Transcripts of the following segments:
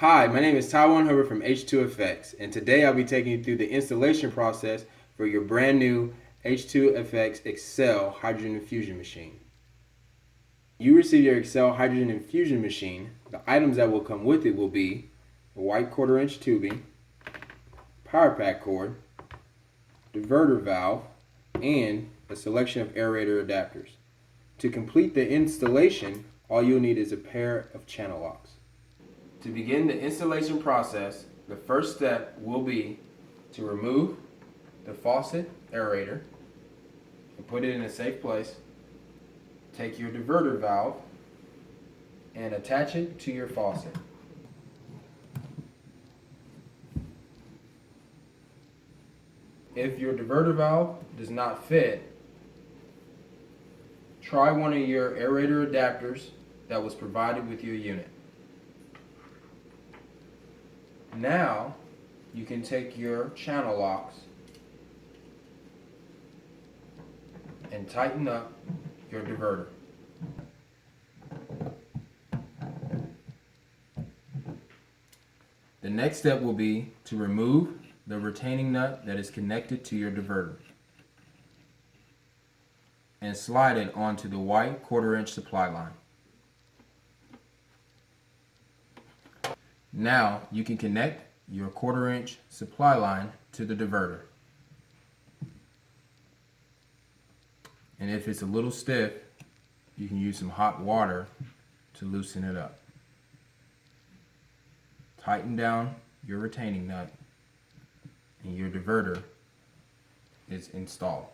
Hi, my name is Taiwan Hubbard from H2FX, and today I'll be taking you through the installation process for your brand new H2FX Excel hydrogen infusion machine. You receive your Excel hydrogen infusion machine. The items that will come with it will be a white 1/4 inch tubing, power pack cord, diverter valve, and a selection of aerator adapters. To complete the installation, all you'll need is a pair of channel locks. To begin the installation process, the first step will be to remove the faucet aerator and put it in a safe place. Take your diverter valve and attach it to your faucet. If your diverter valve does not fit, try one of your aerator adapters that was provided with your unit. Now you can take your channel locks and tighten up your diverter. The next step will be to remove the retaining nut that is connected to your diverter and slide it onto the white 1/4 inch supply line. Now you can connect your 1/4 inch supply line to the diverter. And if it's a little stiff, you can use some hot water to loosen it up. Tighten down your retaining nut and your diverter is installed.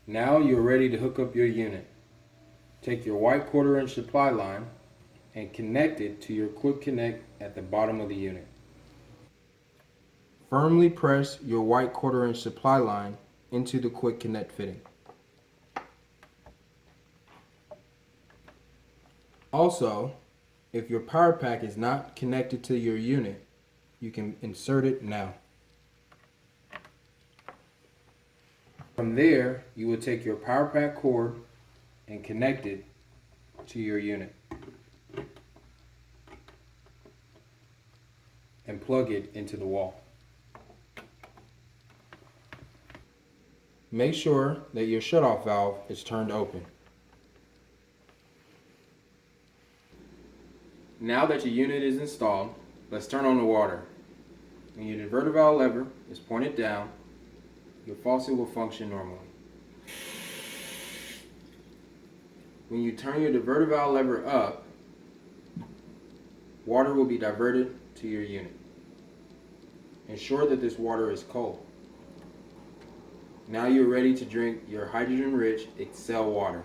Now you're ready to hook up your unit. Take your white 1/4 inch supply line and connect it to your quick connect at the bottom of the unit. Firmly press your white 1/4 inch supply line into the quick connect fitting. Also, if your power pack is not connected to your unit, you can insert it now. From there, you will take your power pack cord and connect it to your unit and plug it into the wall. Make sure that your shutoff valve is turned open. Now that your unit is installed, let's turn on the water. When your diverter valve lever is pointed down, your faucet will function normally. When you turn your diverter valve lever up, water will be diverted to your unit. Ensure that this water is cold. Now you're ready to drink your hydrogen-rich Excel water.